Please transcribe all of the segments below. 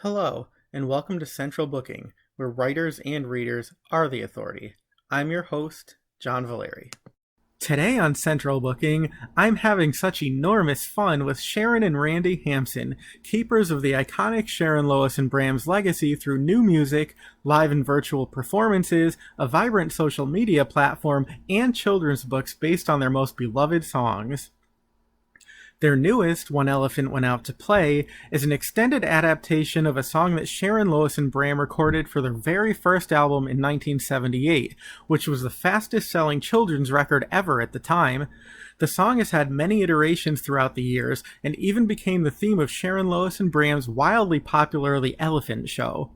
Hello, and welcome to Central Booking, where writers and readers are the authority. I'm your host, John Valeri. Today on Central Booking, I'm having such enormous fun with Sharon and Randi Hampson, keepers of the iconic Sharon, Lois, and Bram's legacy through new music, live and virtual performances, a vibrant social media platform, and children's books based on their most beloved songs. Their newest, One Elephant Went Out to Play, is an extended adaptation of a song that Sharon, Lois, and Bram recorded for their very first album in 1978, which was the fastest-selling children's record ever at the time. The song has had many iterations throughout the years, and even became the theme of Sharon, Lois, and Bram's wildly popular The Elephant Show.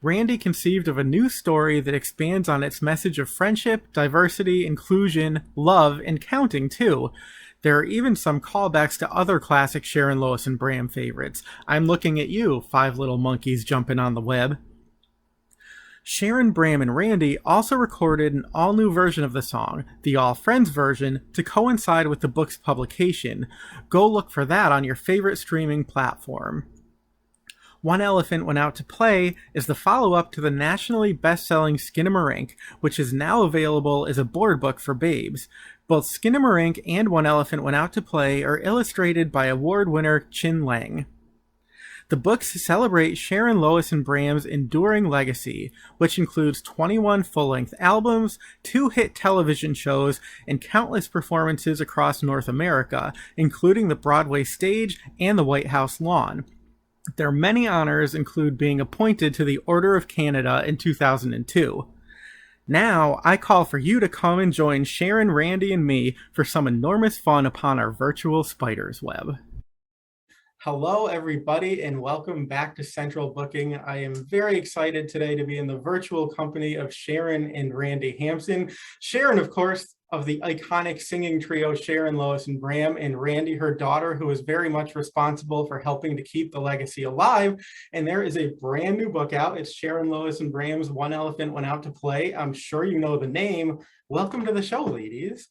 Randi conceived of a new story that expands on its message of friendship, diversity, inclusion, love, and counting too. There are even some callbacks to other classic Sharon, Lois, and Bram favorites. I'm looking at you, five little monkeys jumping on the web. Sharon, Bram, and Randi also recorded an all-new version of the song, the All Friends version, to coincide with the book's publication. Go look for that on your favorite streaming platform. One Elephant Went Out to Play is the follow-up to the nationally best-selling Skinnamarink, which is now available as a board book for babes. Both Skinnamarink and One Elephant Went Out to Play are illustrated by award winner Qin Leng. The books celebrate Sharon, Lois, and Bram's enduring legacy, which includes 21 full-length albums, 2 hit television shows, and countless performances across North America, including the Broadway stage and the White House lawn. Their many honors include being appointed to the Order of Canada in 2002. Now, I call for you to come and join Sharon, Randi, and me for some enormous fun upon our virtual spider's web. Hello, everybody, and welcome back to Central Booking. I am very excited today to be in the virtual company of Sharon and Randi Hampson. Sharon, of course, of the iconic singing trio Sharon, Lois, and Bram, and Randi, her daughter, who is very much responsible for helping to keep the legacy alive. And there is a brand new book out. It's Sharon, Lois, and Bram's One Elephant Went Out to Play. I'm sure you know the name. Welcome to the show, ladies.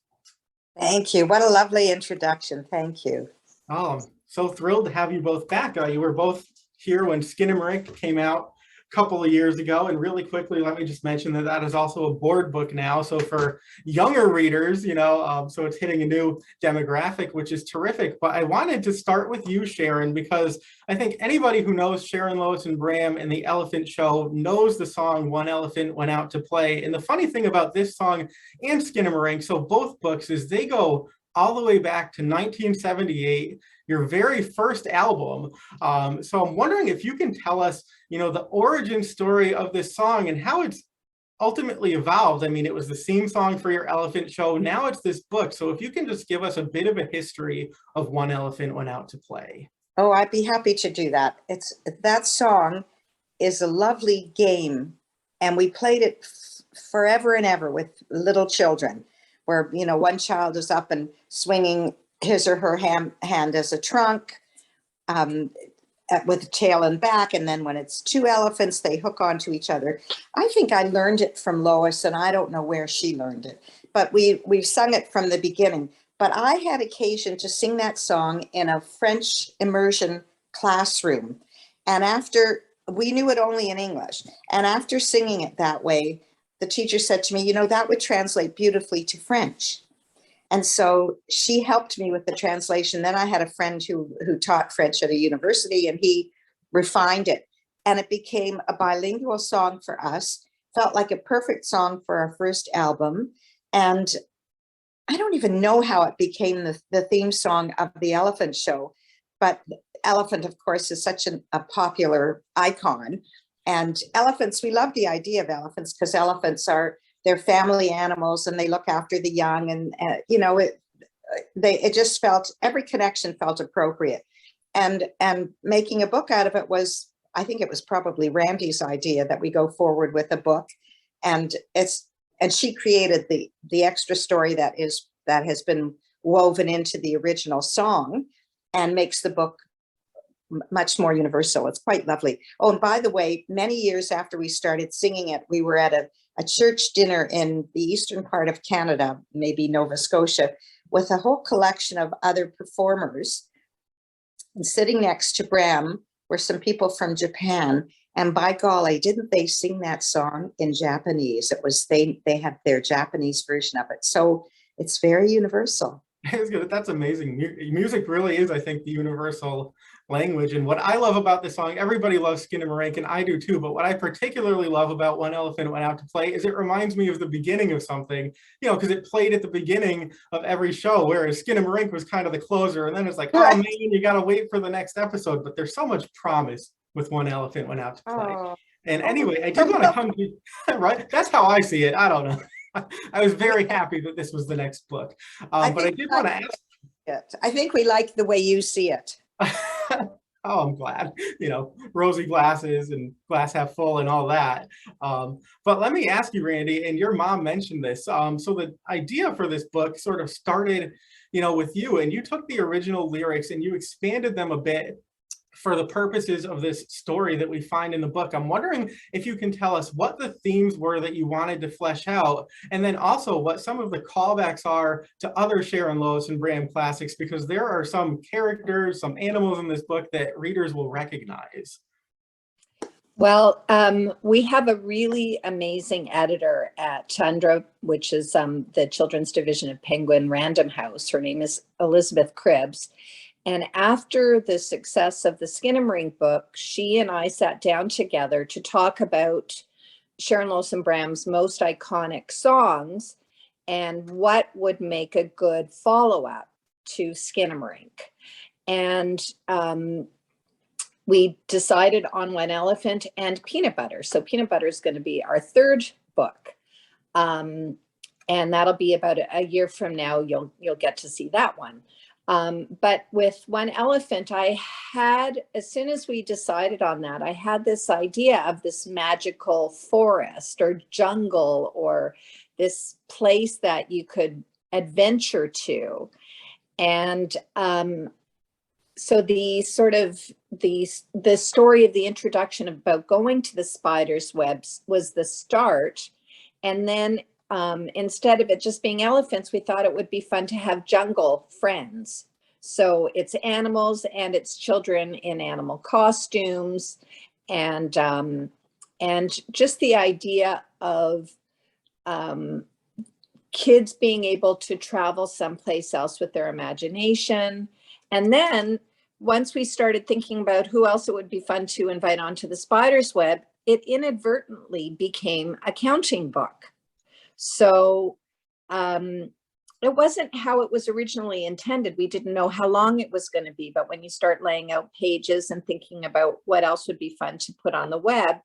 Thank you. What a lovely introduction. Thank you. Oh, I'm so thrilled to have you both back. You were both here when Skinnamarink came out a couple of years ago. And really quickly, let me just mention that that is also a board book now. So for younger readers, so it's hitting a new demographic, which is terrific. But I wanted to start with you, Sharon, because I think anybody who knows Sharon, Lois, and Bram and the Elephant Show knows the song One Elephant Went Out to Play. And the funny thing about this song and Skinnamarink, so both books, is they go all the way back to 1978, your very first album. So I'm wondering if you can tell us, the origin story of this song and how it's ultimately evolved. I mean, it was the theme song for your Elephant Show. Now it's this book. So if you can just give us a bit of a history of One Elephant Went Out to Play. Oh, I'd be happy to do that. That song is a lovely game, and we played it forever and ever with little children, where, one child is up and swinging his or her hand as a trunk with the tail and back. And then when it's 2 elephants, they hook onto each other. I think I learned it from Lois, and I don't know where she learned it, but we've sung it from the beginning. But I had occasion to sing that song in a French immersion classroom. And we knew it only in English. And after singing it that way, the teacher said to me, that would translate beautifully to French. And so she helped me with the translation. Then I had a friend who taught French at a university, and he refined it. And it became a bilingual song for us, felt like a perfect song for our first album. And I don't even know how it became the theme song of the Elephant Show. But elephant, of course, is such a popular icon. And elephants, we love the idea of elephants because elephants they're family animals, and they look after the young, and it just felt, every connection felt appropriate. And making a book out of it was, I think it was probably Randi's idea that we go forward with a book, and she created the extra story that has been woven into the original song and makes the book much more universal. It's quite lovely. Oh, and by the way, many years after we started singing it, we were at a church dinner in the eastern part of Canada, maybe Nova Scotia, with a whole collection of other performers. And sitting next to Bram were some people from Japan. And by golly, didn't they sing that song in Japanese? It was they had their Japanese version of it. So it's very universal. That's amazing. Music really is, I think, the universal language. And what I love about this song, everybody loves Skinnamarink, and I do too, but what I particularly love about One Elephant Went Out to Play is it reminds me of the beginning of something, because it played at the beginning of every show, whereas Skinnamarink was kind of the closer, and then it's like, oh man, you got to wait for the next episode. But there's so much promise with One Elephant Went Out to Play. Oh. And anyway, I did want to come to, right? That's how I see it. I don't know. I was very happy that this was the next book. But I did want to ask. I think we like the way you see it. Oh, I'm glad, rosy glasses and glass half full and all that. But let me ask you, Randi, and your mom mentioned this. So the idea for this book sort of started, with you, and you took the original lyrics and you expanded them a bit for the purposes of this story that we find in the book. I'm wondering if you can tell us what the themes were that you wanted to flesh out, and then also what some of the callbacks are to other Sharon, Lois, and Bram classics, because there are some characters, some animals in this book that readers will recognize. Well, we have a really amazing editor at Tundra, which is the children's division of Penguin Random House. Her name is Elizabeth Cribbs. And after the success of the Skinnamarink book, she and I sat down together to talk about Sharon, Lois, and Bram's most iconic songs and what would make a good follow-up to Skinnamarink. And we decided on One Elephant and Peanut Butter. So Peanut Butter is going to be our third book. And that'll be about a year from now. You'll get to see that one. But with One Elephant, as soon as we decided on that, I had this idea of this magical forest or jungle or this place that you could adventure to. And so the story of the introduction about going to the spider's webs was the start. And then instead of it just being elephants, we thought it would be fun to have jungle friends. So it's animals and it's children in animal costumes, and just the idea of kids being able to travel someplace else with their imagination. And then once we started thinking about who else it would be fun to invite onto the spider's web, it inadvertently became a counting book. So it wasn't how it was originally intended. We didn't know how long it was going to be, but when you start laying out pages and thinking about what else would be fun to put on the web,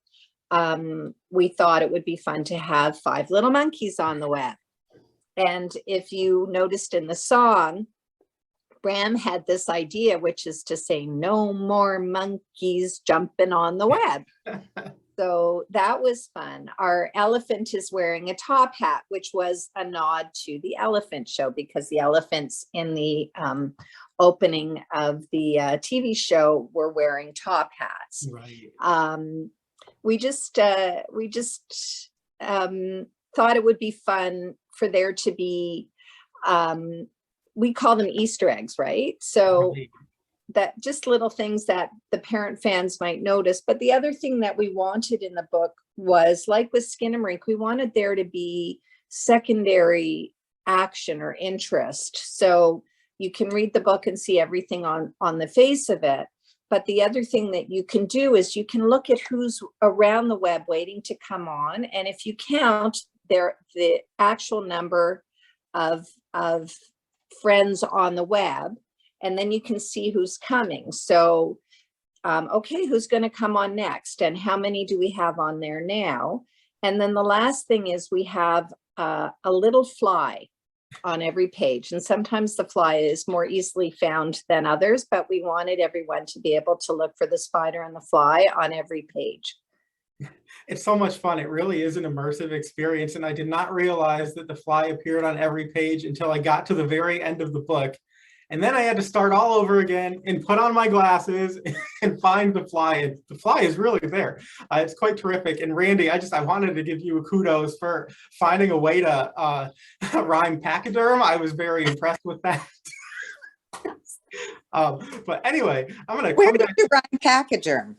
we thought it would be fun to have 5 little monkeys on the web. And if you noticed in the song, Bram had this idea, which is to say, no more monkeys jumping on the web. So that was fun. Our elephant is wearing a top hat, which was a nod to the Elephant Show, because the elephants in the opening of the TV show were wearing top hats. Right. We just thought it would be fun for there to be, we call them Easter eggs, right? So Right. that just little things that the parent fans might notice. But the other thing that we wanted in the book was, like with Skinnamarink, we wanted there to be secondary action or interest. So you can read the book and see everything on the face of it. But the other thing that you can do is you can look at who's around the web waiting to come on. And if you count the actual number of friends on the web, and then you can see who's coming. So, okay, who's going to come on next? And how many do we have on there now? And then the last thing is we have a little fly on every page. And sometimes the fly is more easily found than others, but we wanted everyone to be able to look for the spider and the fly on every page. It's so much fun. It really is an immersive experience. And I did not realize that the fly appeared on every page until I got to the very end of the book. And then I had to start all over again and put on my glasses and find the fly. And the fly is really there. It's quite terrific. And Randi, I wanted to give you a kudos for finding a way to rhyme pachyderm. I was very impressed with that. But anyway, I'm going to Where come did back. you rhyme pachyderm?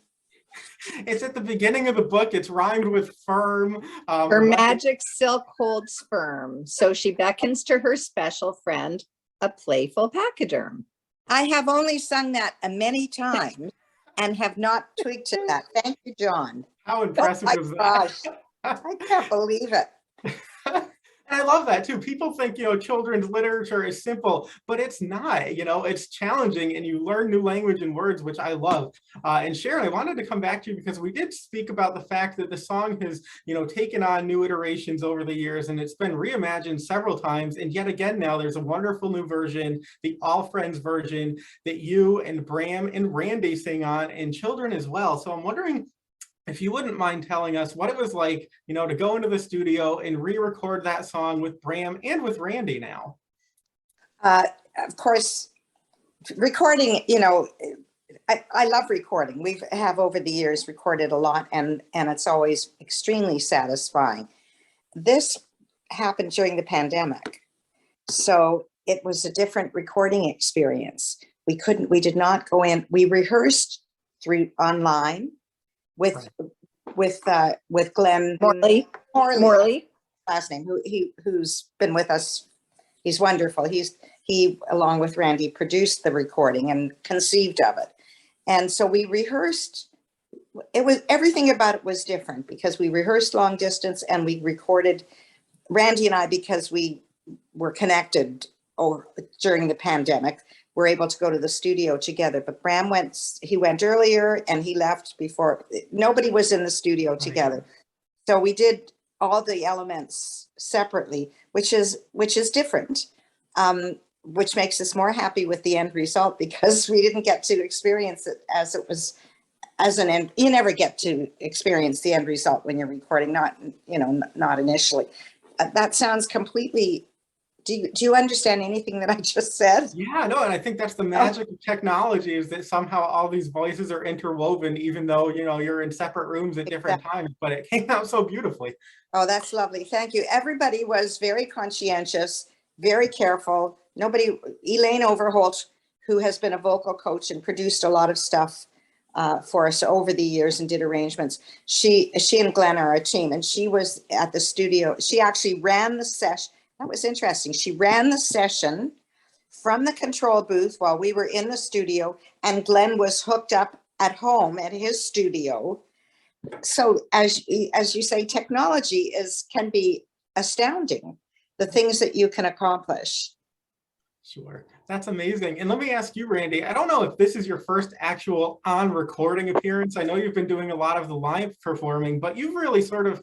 It's at the beginning of the book. It's rhymed with firm. Her magic silk holds firm, so she beckons to her special friend, a playful pachyderm. I have only sung that many times and have not tweaked to that. Thank you, John. How impressive is that? Gosh, I can't believe it. And I love that too. People think, children's literature is simple, but it's not. It's challenging, and you learn new language and words, which I love. And Sharon, I wanted to come back to you because we did speak about the fact that the song has, taken on new iterations over the years, and it's been reimagined several times. And yet again, now there's a wonderful new version, the All Friends version that you and Bram and Randi sing on, and children as well. So I'm wondering if you wouldn't mind telling us what it was like, to go into the studio and re-record that song with Bram and with Randi now. Of course, recording, I love recording. We have over the years recorded a lot, and it's always extremely satisfying. This happened during the pandemic, so it was a different recording experience. We did not go in. We rehearsed through online with Glenn Morley, last name, who's been with us. He's wonderful. He along with Randi produced the recording and conceived of it. And so we rehearsed. Everything about it was different because we rehearsed long distance, and we recorded, Randi and I, because we were connected during the pandemic, were able to go to the studio together. But Bram went earlier, and he left before. Nobody was in the studio together. So we did all the elements separately, which is different, which makes us more happy with the end result, because we didn't get to experience it as it was as an end. You never get to experience the end result when you're recording, not initially. That sounds completely. Do you understand anything that I just said? Yeah, no, and I think that's the magic of technology, is that somehow all these voices are interwoven, even though, you're in separate rooms at different times, but it came out so beautifully. Oh, that's lovely. Thank you. Everybody was very conscientious, very careful. Elaine Overholt, who has been a vocal coach and produced a lot of stuff for us over the years and did arrangements. She and Glenn are a team, and she was at the studio. She actually ran the session. That was interesting. She ran the session from the control booth while we were in the studio, and Glenn was hooked up at home at his studio. So as you say, technology can be astounding, the things that you can accomplish. Sure. That's amazing. And let me ask you, Randi, I don't know if this is your first actual on recording appearance. I know you've been doing a lot of the live performing, but you've really sort of,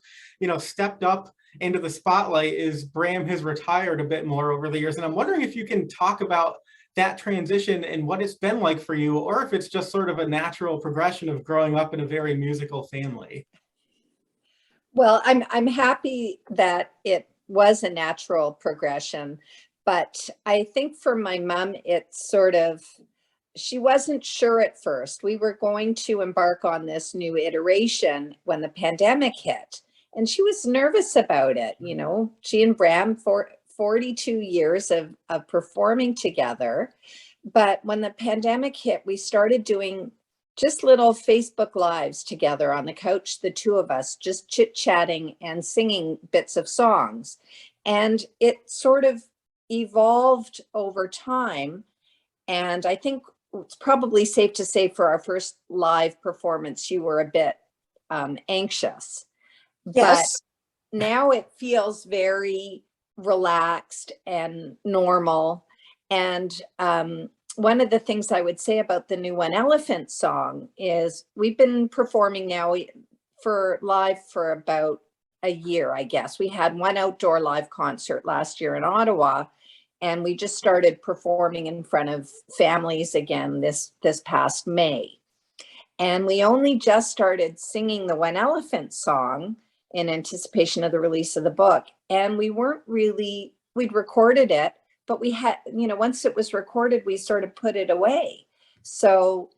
stepped up into the spotlight as Bram has retired a bit more over the years. And I'm wondering if you can talk about that transition and what it's been like for you, or if it's just sort of a natural progression of growing up in a very musical family. Well, I'm happy that it was a natural progression, but I think for my mom, she wasn't sure at first. We were going to embark on this new iteration when the pandemic hit, and she was nervous about it. She and Bram for 42 years of performing together. But when the pandemic hit, we started doing just little Facebook Lives together on the couch, the two of us, just chit-chatting and singing bits of songs. And it sort of evolved over time. And I think it's probably safe to say for our first live performance, you were a bit anxious. Yes. But now it feels very relaxed and normal. And one of the things I would say about the new One Elephant song is we've been performing now for live for about a year, I guess. We had one outdoor live concert last year in Ottawa, and we just started performing in front of families again this past May. And we only just started singing the One Elephant song in anticipation of the release of the book. And we'd recorded it, but we had, once it was recorded, we sort of put it away. So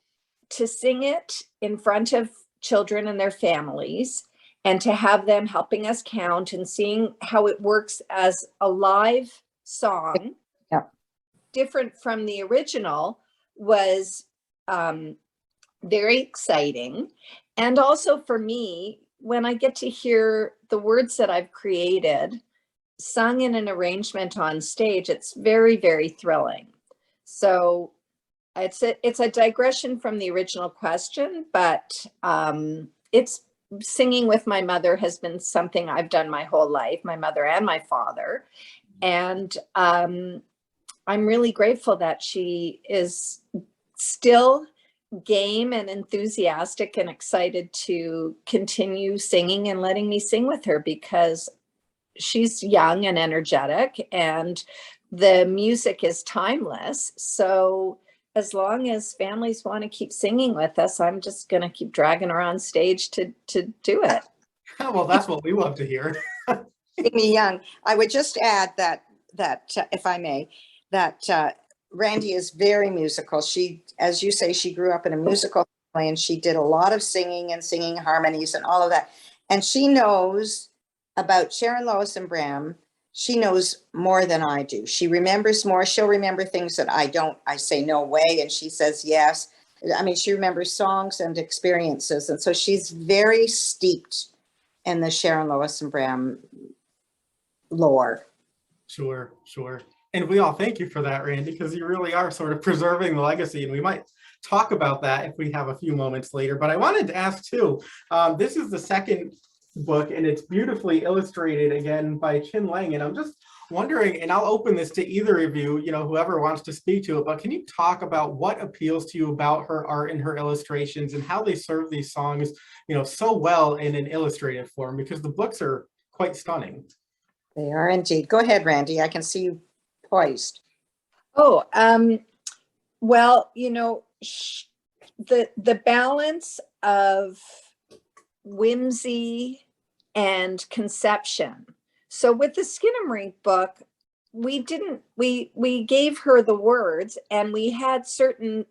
to sing it in front of children and their families, and to have them helping us count and seeing how it works as a live song, different from the original, was very exciting. And also for me, when I get to hear the words that I've created sung in an arrangement on stage, it's very, very thrilling. So it's a digression from the original question, but it's singing with my mother has been something I've done my whole life, my mother and my father. And I'm really grateful that she is still game and enthusiastic and excited to continue singing and letting me sing with her, because she's young and energetic and the music is timeless. So as long as families want to keep singing with us, I'm just going to keep dragging her on stage to do it. Well, that's what we love to hear. Me young. I would just add that if I may, that Randi is very musical. She, as you say, she grew up in a musical family, and she did a lot of singing and singing harmonies and all of that. And she knows about Sharon, Lois, and Bram. She knows more than I do. She remembers more. She'll remember things that I don't. I say no way, and she says yes. I mean, she remembers songs and experiences, and so she's very steeped in the Sharon, Lois, and Bram lore. Sure. And we all thank you for that, Randi, because you really are sort of preserving the legacy, and we might talk about that if we have a few moments later. But I wanted to ask too, this is the second book, and it's beautifully illustrated again by Qin Leng. And I'm just wondering, and I'll open this to either of you, whoever wants to speak to it, but can you talk about what appeals to you about her art and her illustrations and how they serve these songs, so well in an illustrative form, because the books are quite stunning. They are indeed. Go ahead, Randi. I can see you poised. Oh, well, the balance of whimsy and conception. So with the Skinnamarink book, we gave her the words, and we had certain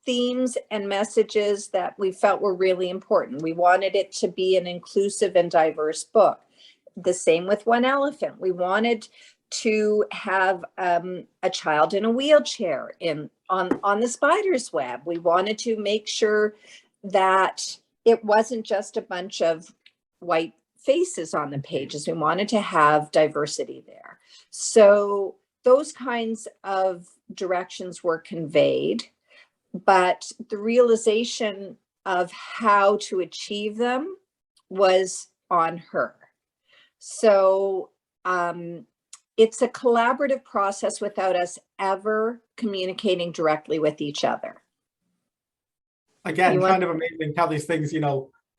themes and messages that we felt were really important. We wanted it to be an inclusive and diverse book. The same with One Elephant. We wanted to have a child in a wheelchair on the spider's web. We wanted to make sure that it wasn't just a bunch of white faces on the pages. We wanted to have diversity there. So those kinds of directions were conveyed, but the realization of how to achieve them was on her. So it's a collaborative process without us ever communicating directly with each other. Again, kind of amazing how these things,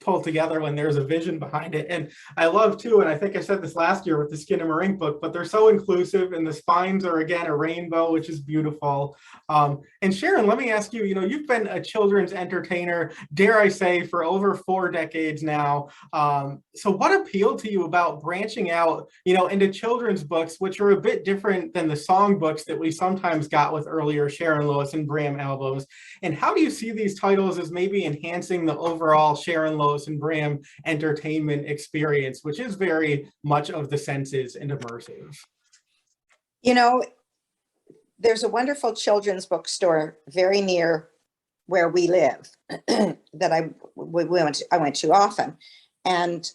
pull together when there's a vision behind it. And I love too, and I think I said this last year with the Skinnamarink book, but they're so inclusive, and the spines are again a rainbow, which is beautiful. And Sharon, let me ask you, you've been a children's entertainer, dare I say, for over 4 decades now. So what appealed to you about branching out, into children's books, which are a bit different than the song books that we sometimes got with earlier Sharon, Lois, and Bram albums? And how do you see these titles as maybe enhancing the overall Sharon, Lois, and Bram entertainment experience, which is very much of the senses and immersive? There's a wonderful children's bookstore very near where we live that I went to often, and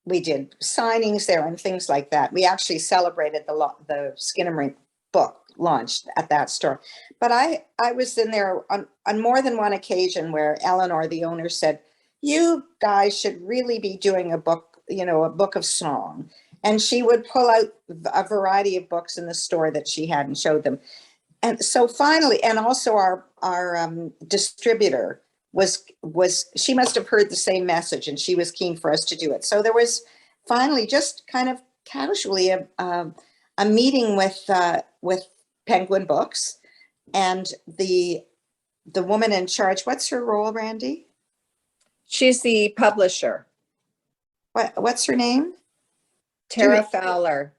we did signings there and things like that. We actually celebrated the Skinnamarink book launched at that store. But I was in there on more than one occasion where Eleanor, the owner, said, "You guys should really be doing a book, a book of song." And she would pull out a variety of books in the store that she had and showed them. And so finally, and also our distributor she must have heard the same message, and she was keen for us to do it. So there was finally, just kind of casually, a meeting with Penguin Books, and the woman in charge. What's her role, Randi? She's the publisher. What's her name? Tara Fowler.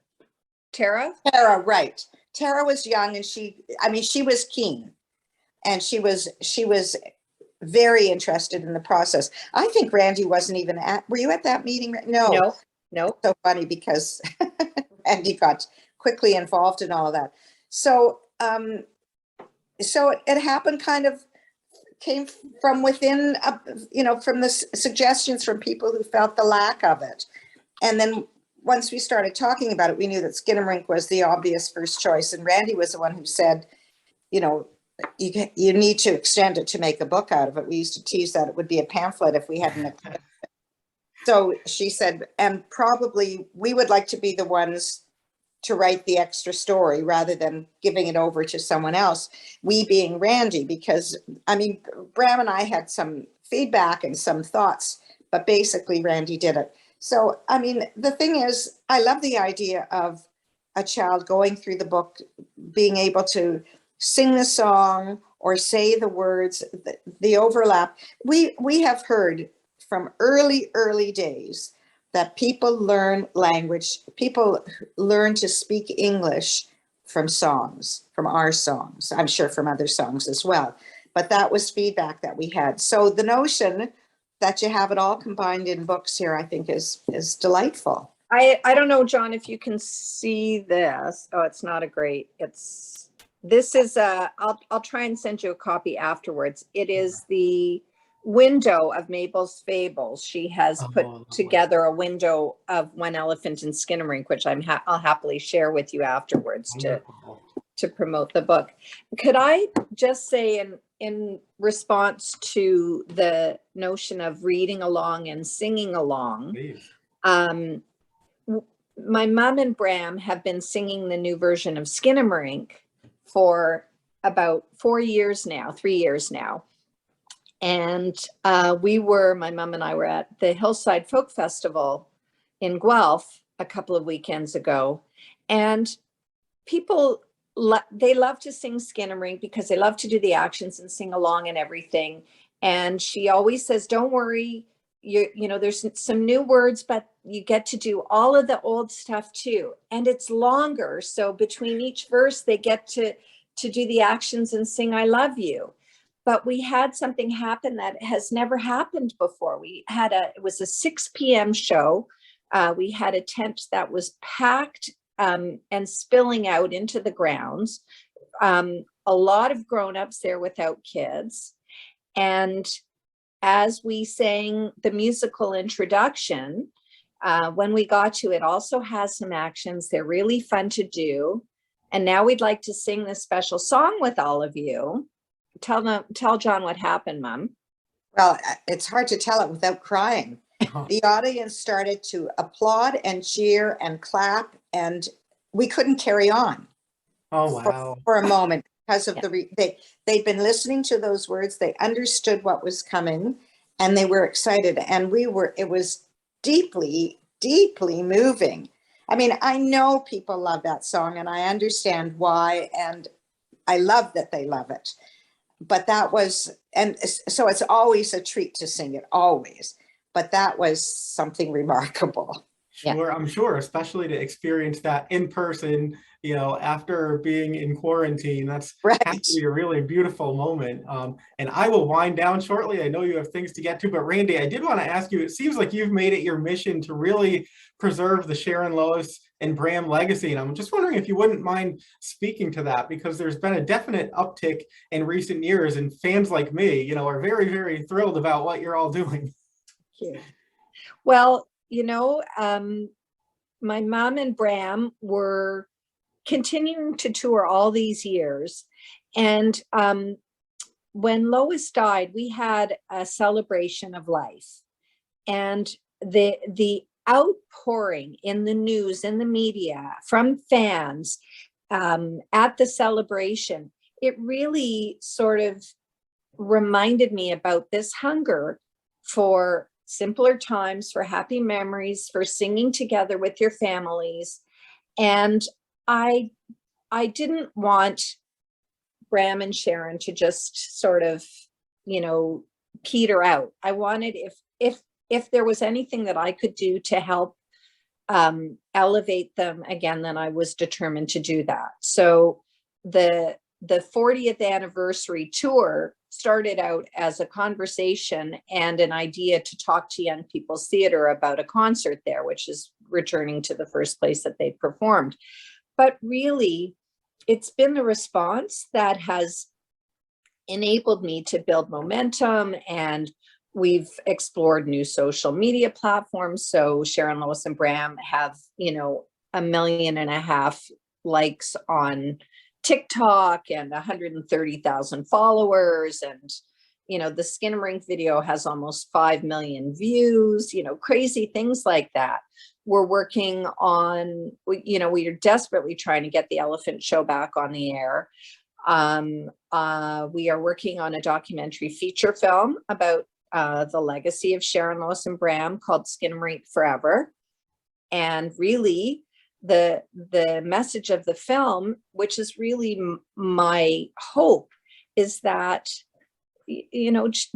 Tara, right. Tara was young, and she was keen, and she was very interested in the process. I think Randi wasn't even were you at that meeting? No. So funny, because Randi got quickly involved in all of that. So so it happened kind of came from within, from the suggestions from people who felt the lack of it. And then once we started talking about it, we knew that Skinnamarink was the obvious first choice. And Randi was the one who said, you need to extend it to make a book out of it. We used to tease that it would be a pamphlet if we hadn't. So she said, and probably we would like to be the ones to write the extra story rather than giving it over to someone else. We being Randi, because Bram and I had some feedback and some thoughts, but basically Randi did it. So, the thing is, I love the idea of a child going through the book, being able to sing the song or say the words, the overlap. We have heard from early days that people learn language, people learn to speak English from songs, from our songs, I'm sure from other songs as well. But that was feedback that we had. So the notion that you have it all combined in books here, I think is delightful. I don't know, John, if you can see this. Oh, it's not a great, I'll try and send you a copy afterwards. It is the window of Mabel's Fables. She has put together a window of One Elephant in Skinnamarink, which I'll happily share with you afterwards to promote the book. Could I just say in response to the notion of reading along and singing along, my mom and Bram have been singing the new version of Skinnamarink for about 3 years now. And my mom and I were at the Hillside Folk Festival in Guelph a couple of weekends ago. And people, they love to sing Skinnamarink because they love to do the actions and sing along and everything. And she always says, don't worry, there's some new words, but you get to do all of the old stuff too. And it's longer. So between each verse, they get to do the actions and sing, I love you. But we had something happen that has never happened before. It was a 6 p.m. show. We had a tent that was packed and spilling out into the grounds. A lot of grown-ups there without kids. And as we sang the musical introduction, when we got to it, also has some actions. They're really fun to do. And now we'd like to sing this special song with all of you. Tell John what happened, Mom. Well, it's hard to tell it without crying. The audience started to applaud and cheer and clap, and we couldn't carry on. Oh, wow. For a moment because of they'd been listening to those words. They understood what was coming and they were excited. And it was deeply, deeply moving. I know people love that song and I understand why. And I love that they love it. But so it's always a treat to sing it, always. But that was something remarkable. Sure, I'm sure, especially to experience that in person, after being in quarantine. That's actually a really beautiful moment. And I will wind down shortly. I know you have things to get to, but Randi, I did want to ask you, it seems like you've made it your mission to really preserve the Sharon, Lois, and Bram legacy. And I'm just wondering if you wouldn't mind speaking to that, because there's been a definite uptick in recent years, and fans like me, are very, very thrilled about what you're all doing. Thank you. Well, my mom and Bram were continuing to tour all these years. And when Lois died, we had a celebration of life. And the outpouring in the news, in the media, from fans at the celebration, it really sort of reminded me about this hunger for simpler times, for happy memories, for singing together with your families. And I didn't want Bram and Sharon to just sort of, peter out. I wanted, if there was anything that I could do to help elevate them again, then I was determined to do that. So the 40th anniversary tour started out as a conversation and an idea to talk to Young People's Theatre about a concert there, which is returning to the first place that they performed. But really, it's been the response that has enabled me to build momentum, and we've explored new social media platforms. So Sharon, Lois, and Bram have, 1.5 million likes on TikTok and 130,000 followers. And, the Skinnamarink video has almost 5 million views, crazy things like that. We're working on, we are desperately trying to get the elephant show back on the air. We are working on a documentary feature film about the legacy of Sharon, Lois, and Bram called Skinnamarink Forever. And really, the message of the film, which is really my hope, is that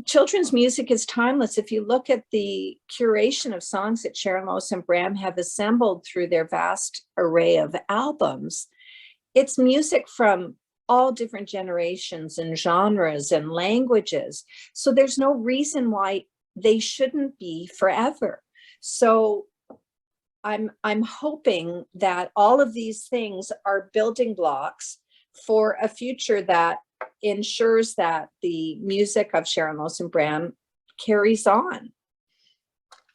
children's music is timeless. If you look at the curation of songs that Sharon, Lois, and Bram have assembled through their vast array of albums, it's music from all different generations and genres and languages. So there's no reason why they shouldn't be forever. So I'm hoping that all of these things are building blocks for a future that ensures that the music of Sharon, Lois, and Bram carries on.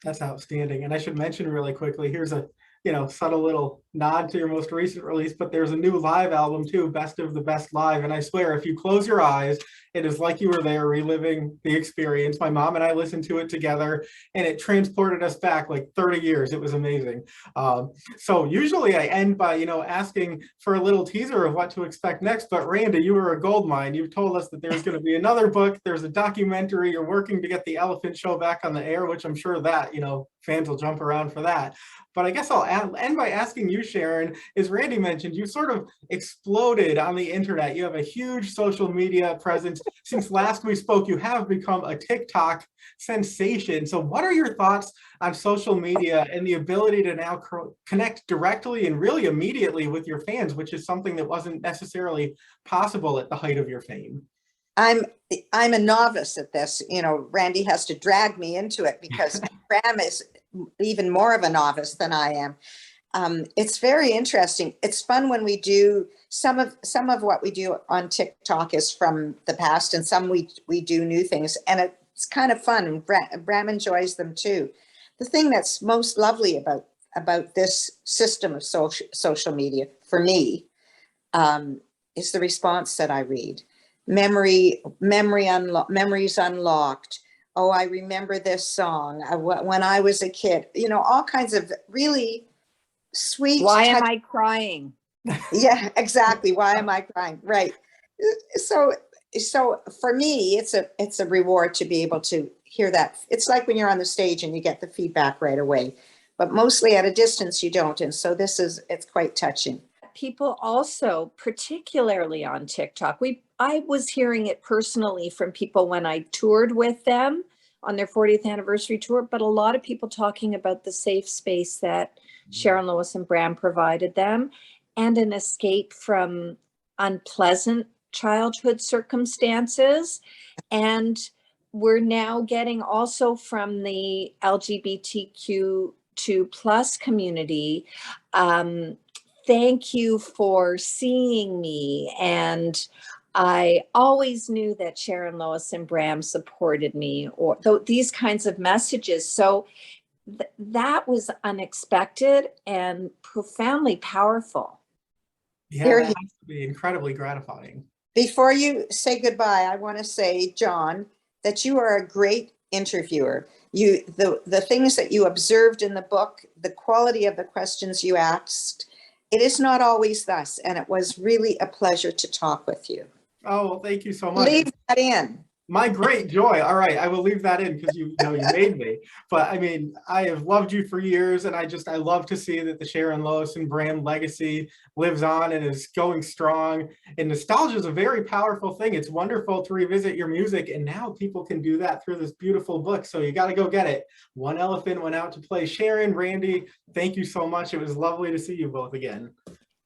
That's outstanding. And I should mention really quickly, here's a subtle little nod to your most recent release, but there's a new live album too, Best of the Best Live. And I swear, if you close your eyes, it is like you were there reliving the experience. My mom and I listened to it together, and it transported us back like 30 years. It was amazing. So usually I end by, asking for a little teaser of what to expect next. But Randi, you were a goldmine. You told us that there's going to be another book. There's a documentary. You're working to get the elephant show back on the air, which I'm sure that, fans will jump around for that. But I guess I'll end by asking you, Sharon, as Randi mentioned, you sort of exploded on the internet. You have a huge social media presence. Since last we spoke, you have become a TikTok sensation. So what are your thoughts on social media and the ability to now connect directly and really immediately with your fans, which is something that wasn't necessarily possible at the height of your fame? I'm a novice at this. Randi has to drag me into it because Bram is even more of a novice than I am. It's very interesting. It's fun when we do some of what we do on TikTok is from the past, and some we do new things, and it's kind of fun. Bram enjoys them too. The thing that's most lovely about this system of social media for me is the response that I read. Memories unlocked. Oh, I remember this song when I was a kid. All kinds of really sweet. Why am I crying? Yeah, exactly. Why am I crying? Right. So for me, it's a reward to be able to hear that. It's like when you're on the stage and you get the feedback right away, but mostly at a distance you don't. And so it's quite touching. People also, particularly on TikTok, I was hearing it personally from people when I toured with them on their 40th anniversary tour, but a lot of people talking about the safe space that Sharon, Lois, and Bram provided them, and an escape from unpleasant childhood circumstances. And we're now getting also from the LGBTQ2+ community, thank you for seeing me. And I always knew that Sharon, Lois, and Bram supported me, or these kinds of messages. So that was unexpected and profoundly powerful. Yeah, that has to be incredibly gratifying. Before you say goodbye, I want to say, John, that you are a great interviewer. The things that you observed in the book, the quality of the questions you asked, it is not always thus, and it was really a pleasure to talk with you. Oh, well, thank you so much. Leave that in. My great joy. All right, I will leave that in because you made me. But I mean, I have loved you for years, and I love to see that the Sharon, Lois, and Bram legacy lives on and is going strong. And nostalgia is a very powerful thing. It's wonderful to revisit your music, and now people can do that through this beautiful book. So you got to go get it. One elephant went out to play. Sharon, Randi, thank you so much. It was lovely to see you both again.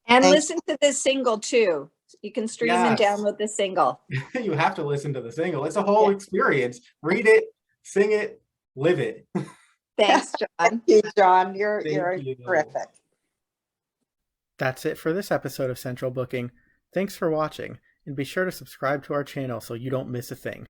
And listen to this single too. You can stream and download the single. You have to listen to the single. It's a whole experience. Read it, sing it, live it. Thanks, John. Thank you, John. You're terrific. That's it for this episode of Central Booking. Thanks for watching. and be sure to subscribe to our channel so you don't miss a thing.